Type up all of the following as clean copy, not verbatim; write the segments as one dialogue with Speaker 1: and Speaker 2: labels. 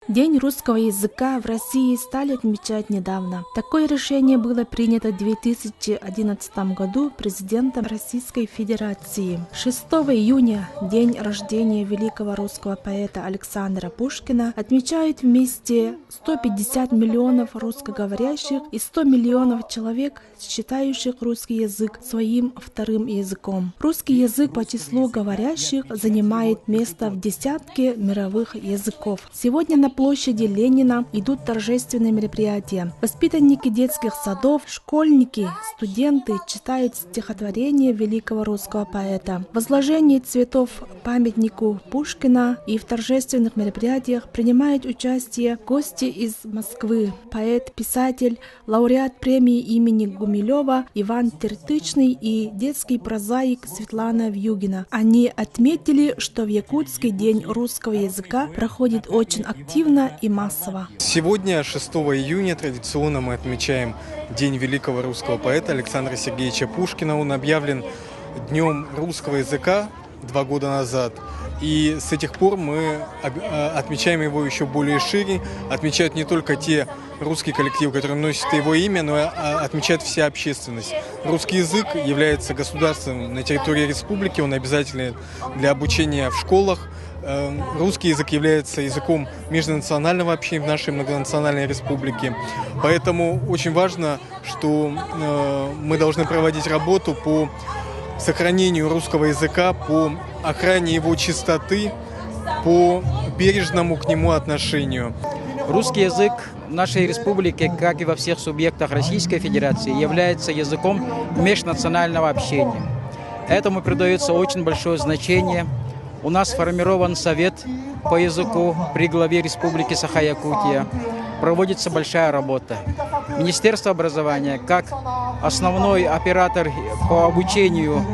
Speaker 1: День русского языка в России стали отмечать недавно. Такое решение было принято в 2011 году президентом Российской Федерации. 6 июня, день рождения великого русского поэта Александра Пушкина, отмечают вместе 150 миллионов русскоговорящих и 100 миллионов человек, считающих русский язык своим вторым языком. Русский язык по числу говорящих занимает место в десятке мировых языков. Сегодня на площади Ленина идут торжественные мероприятия. Воспитанники детских садов, школьники, студенты читают стихотворения великого русского поэта. В возложении цветов памятнику Пушкина и в торжественных мероприятиях принимают участие гости из Москвы. Поэт, писатель, лауреат премии имени Гумилева Иван Тертычный и детский прозаик Светлана Вьюгина. Они отметили, что в Якутске день русского языка проходит очень активно и массово.
Speaker 2: Сегодня, 6 июня, традиционно мы отмечаем День великого русского поэта Александра Сергеевича Пушкина. Он объявлен Днем русского языка 2 года назад. И с этих пор мы отмечаем его еще более шире. Отмечают не только те русские коллективы, которые носят его имя, но и отмечает вся общественность. Русский язык является государственным на территории республики, он обязателен для обучения в школах. Русский язык является языком межнационального общения в нашей многонациональной республике. Поэтому очень важно, что мы должны проводить работу по сохранению русского языка, по охране его чистоты, по бережному к нему отношению.
Speaker 3: Русский язык в нашей республике, как и во всех субъектах Российской Федерации, является языком межнационального общения. Этому придается очень большое значение. У нас сформирован совет по языку при главе Республики Саха-Якутия. Проводится большая работа. Министерство образования, как основной оператор по обучению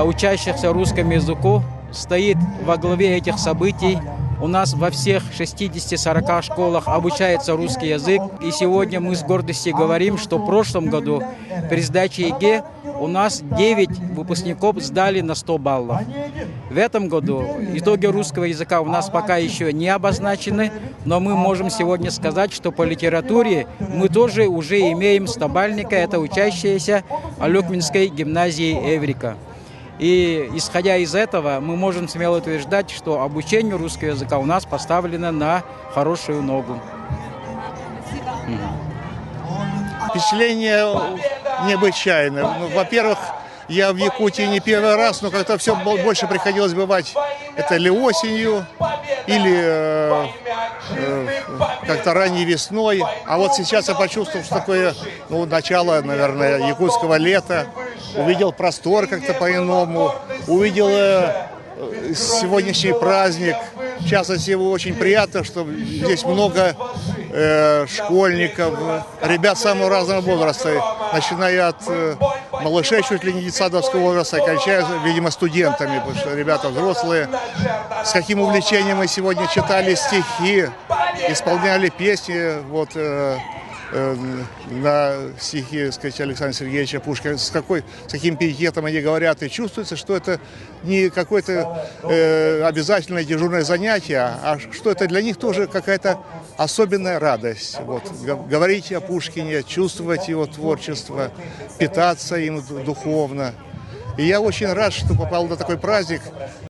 Speaker 3: учащихся русскому языку, стоит во главе этих событий. У нас во всех 60-40 школах обучается русский язык. И сегодня мы с гордостью говорим, что в прошлом году при сдаче ЕГЭ у нас 9 выпускников сдали на 100 баллов. В этом году итоги русского языка у нас пока еще не обозначены, но мы можем сегодня сказать, что по литературе мы тоже уже имеем 100-бальника, это учащиеся Алекминской гимназии Эврика. И исходя из этого, мы можем смело утверждать, что обучение русского языка у нас поставлено на хорошую ногу.
Speaker 4: Впечатление необычайное. Во-первых, я в Якутии не первый раз, но как-то все больше приходилось бывать. Это или осенью, или как-то ранней весной. А вот сейчас я почувствовал, что такое начало, наверное, якутского лета. Увидел простор как-то по-иному. Увидел сегодняшний праздник. В частности, очень приятно, что здесь много школьников, ребят самого разного возраста, начиная от малышей чуть ли не детсадовского возраста, кончая, видимо, студентами, потому что ребята взрослые. С каким увлечением мы сегодня читали стихи, исполняли песни на стихи, сказать, Александра Сергеевича Пушкина, с каким пиететом они говорят, и чувствуется, что это не какое-то обязательное дежурное занятие, а что это для них тоже какая-то особенная радость. Говорить о Пушкине, чувствовать его творчество, питаться им духовно. И я очень рад, что попал на такой праздник.